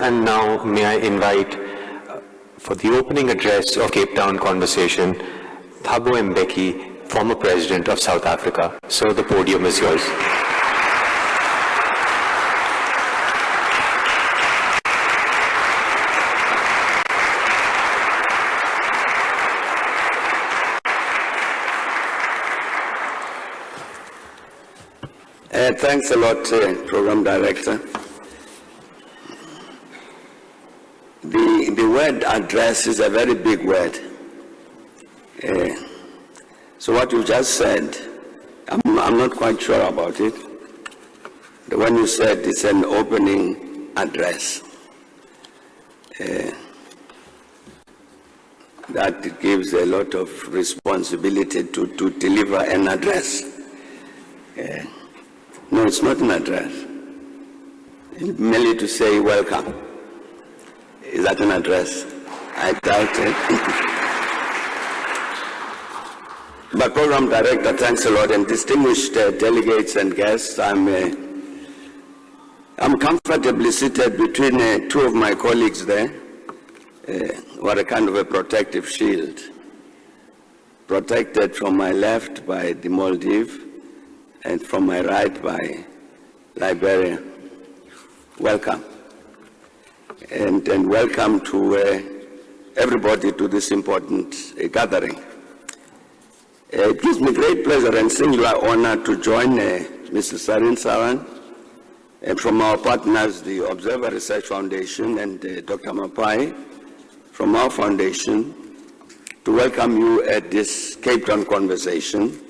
And now may I invite for the opening address of Cape Town Conversation, Thabo Mbeki, former President of South Africa. So the podium is yours. Thanks a lot, Program Director. The word address is a very big word. So what you just said, I'm not quite sure about it. The one you said is an opening address. That it gives a lot of responsibility to deliver an address. No, it's not an address. It's merely to say welcome. Is that an address? I doubt it. But Program Director, thanks a lot, and distinguished delegates and guests. I'm comfortably seated between two of my colleagues there, who are a kind of a protective shield, protected from my left by the Maldives, and from my right by Liberia. Welcome. And welcome to everybody to this important gathering. It gives me great pleasure and singular honor to join Mr. Sarin Saran and from our partners, the Observer Research Foundation, and Dr. Mapai from our foundation, to welcome you at this Cape Town Conversation,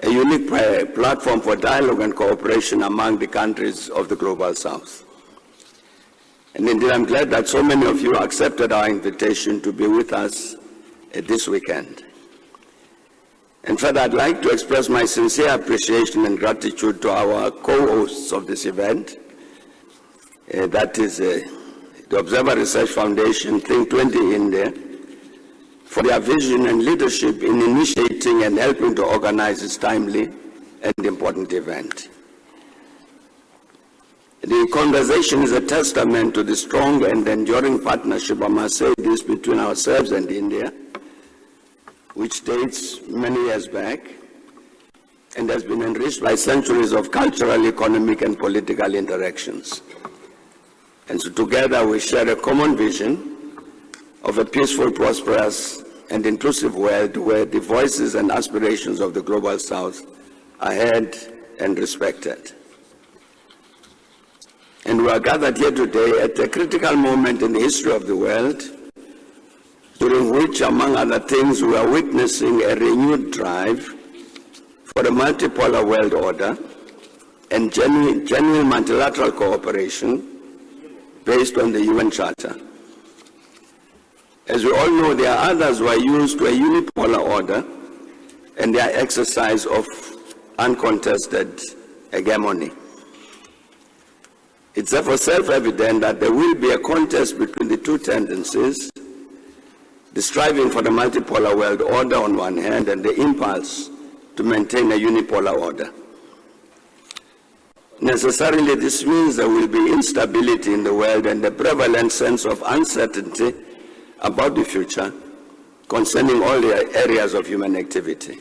a unique platform for dialogue and cooperation among the countries of the Global South. And indeed, I'm glad that so many of you accepted our invitation to be with us this weekend. And further, I'd like to express my sincere appreciation and gratitude to our co-hosts of this event, that is the Observer Research Foundation, Think 20 India, for their vision and leadership in initiating and helping to organize this timely and important event. The conversation is a testament to the strong and enduring partnership, I must say this, between ourselves and India, which dates many years back and has been enriched by centuries of cultural, economic, and political interactions. And so together we share a common vision of a peaceful, prosperous, and inclusive world where the voices and aspirations of the Global South are heard and respected. And we are gathered here today at a critical moment in the history of the world, during which, among other things, we are witnessing a renewed drive for a multipolar world order and genuine multilateral cooperation based on the UN Charter. As we all know, there are others who are used to a unipolar order and their exercise of uncontested hegemony. It's therefore self-evident that there will be a contest between the two tendencies, the striving for the multipolar world order on one hand and the impulse to maintain a unipolar order. Necessarily, this means there will be instability in the world and a prevalent sense of uncertainty about the future concerning all the areas of human activity.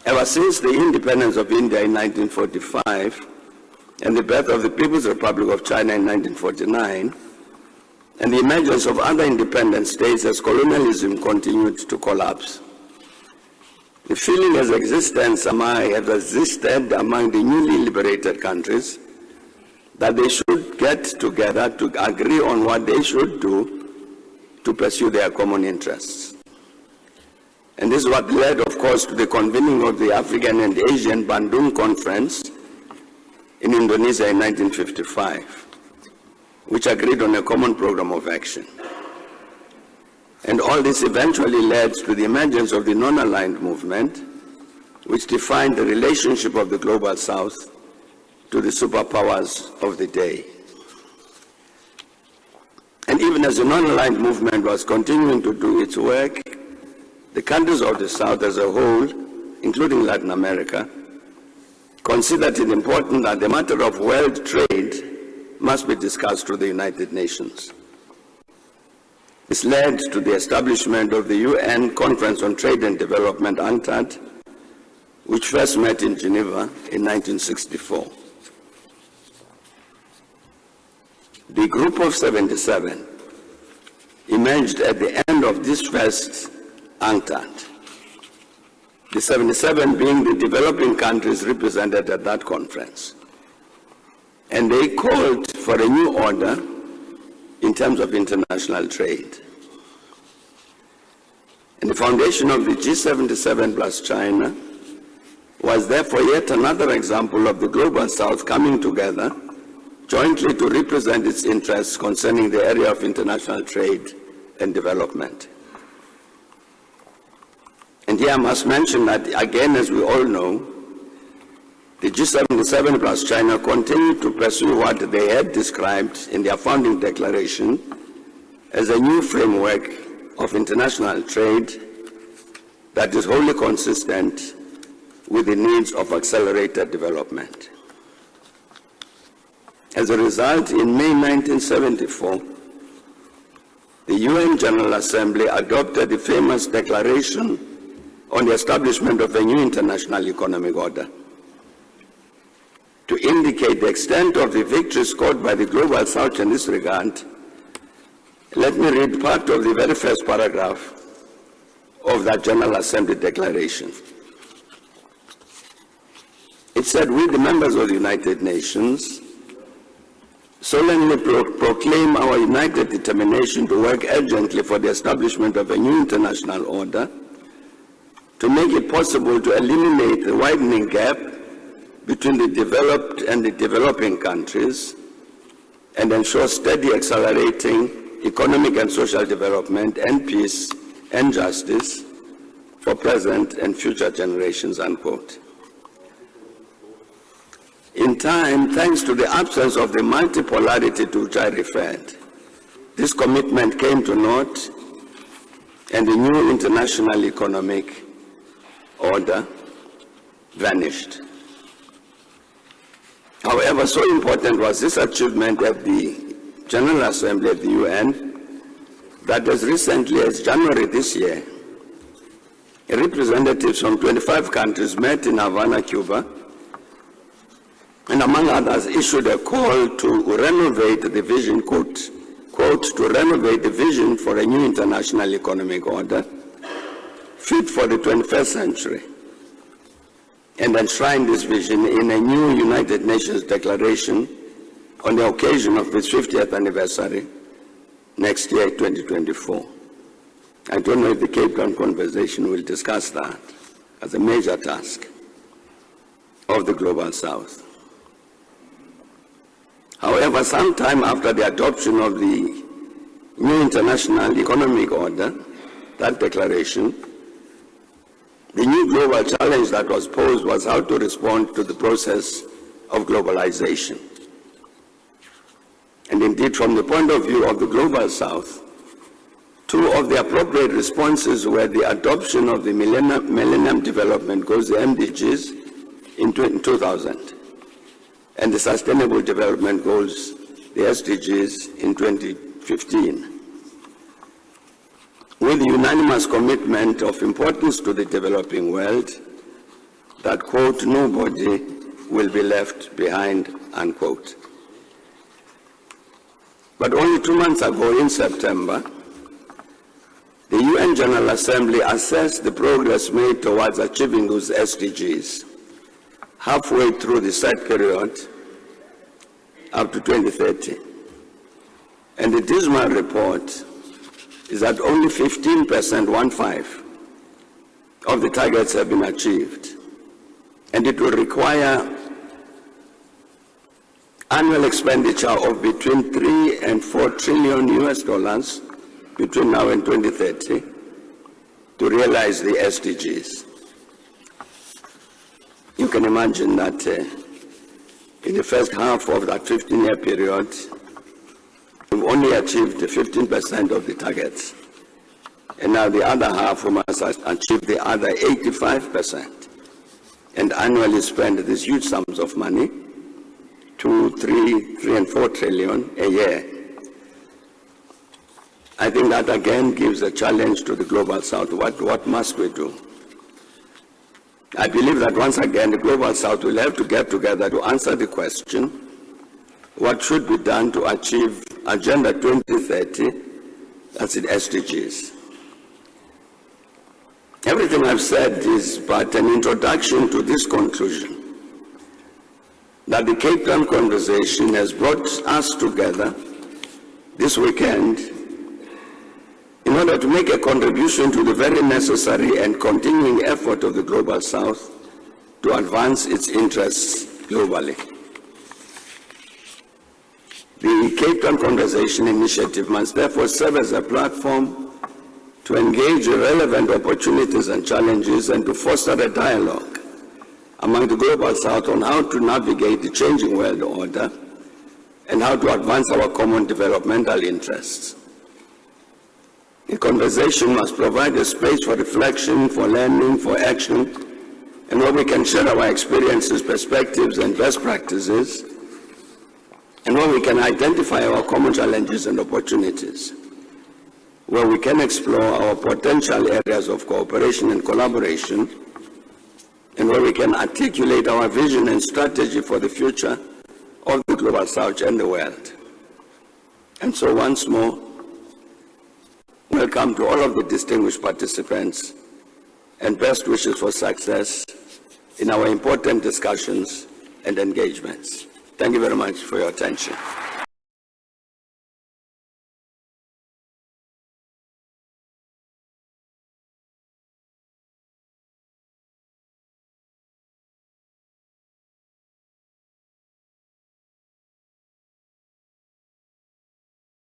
Ever since the independence of India in 1945 and the birth of the People's Republic of China in 1949 and the emergence of other independent states as colonialism continued to collapse, the feeling has existed among the newly liberated countries that they should get together to agree on what they should do to pursue their common interests. And this is what led, of course, to the convening of the African and Asian Bandung Conference in Indonesia in 1955, which agreed on a common program of action. And all this eventually led to the emergence of the non-aligned movement, which defined the relationship of the Global South to the superpowers of the day. And even as the non-aligned movement was continuing to do its work, the countries of the South as a whole, including Latin America, considered it important that the matter of world trade must be discussed through the United Nations. This led to the establishment of the UN Conference on Trade and Development, UNCTAD, which first met in Geneva in 1964. The Group of 77 emerged at the end of this first UNCTAD, the 77 being the developing countries represented at that conference. And they called for a new order in terms of international trade. And the foundation of the G77 plus China was therefore yet another example of the Global South coming together jointly to represent its interests concerning the area of international trade and development. And here I must mention that, again, as we all know, the G77 plus China continued to pursue what they had described in their founding declaration as a new framework of international trade that is wholly consistent with the needs of accelerated development. As a result, in May 1974, the UN General Assembly adopted the famous Declaration on the Establishment of a New International Economic Order. To indicate the extent of the victory scored by the Global South in this regard, let me read part of the very first paragraph of that General Assembly Declaration. It said, "We, the members of the United Nations, solemnly proclaim our united determination to work urgently for the establishment of a new international order to make it possible to eliminate the widening gap between the developed and the developing countries and ensure steady accelerating economic and social development and peace and justice for present and future generations," unquote. In time, thanks to the absence of the multipolarity to which I referred, this commitment came to naught and the new international economic order vanished. However, so important was this achievement at the General Assembly of the UN that as recently as January this year, representatives from 25 countries met in Havana, Cuba, and among others issued a call to renovate the vision, quote, to renovate the vision for a new international economic order fit for the 21st century and enshrine this vision in a new United Nations declaration on the occasion of its 50th anniversary next year, 2024. I don't know if the Cape Town conversation will discuss that as a major task of the Global South. However, sometime after the adoption of the new international economic order, that declaration, the new global challenge that was posed was how to respond to the process of globalization. And indeed, from the point of view of the Global South, two of the appropriate responses were the adoption of the Millennium Development Goals, the MDGs, in 2000, and the Sustainable Development Goals, the SDGs, in 2015. With the unanimous commitment of importance to the developing world that, quote, nobody will be left behind, unquote. But only 2 months ago, in September, the UN General Assembly assessed the progress made towards achieving those SDGs halfway through the set period up to 2030. And the dismal report is that only 15%, of the targets have been achieved. And it will require annual expenditure of between 3 and 4 trillion US dollars between now and 2030 to realize the SDGs. You can imagine that in the first half of that 15-year period, we've only achieved 15% of the targets. And now the other half, we must achieve the other 85% and annually spend these huge sums of money to 3 and 4 trillion a year. I think that again gives a challenge to the Global South. What must we do? I believe that once again the Global South will have to get together to answer the question, what should be done to achieve Agenda 2030, that's the SDGs. Everything I've said is but an introduction to this conclusion, that the Cape Town conversation has brought us together this weekend in order to make a contribution to the very necessary and continuing effort of the Global South to advance its interests globally. The Cape Town Conversation Initiative must therefore serve as a platform to engage in relevant opportunities and challenges and to foster a dialogue among the Global South on how to navigate the changing world order and how to advance our common developmental interests. The conversation must provide a space for reflection, for learning, for action, and where we can share our experiences, perspectives, and best practices, and where we can identify our common challenges and opportunities, where we can explore our potential areas of cooperation and collaboration, and where we can articulate our vision and strategy for the future of the Global South and the world. And so once more, welcome to all of the distinguished participants and best wishes for success in our important discussions and engagements. Thank you very much for your attention.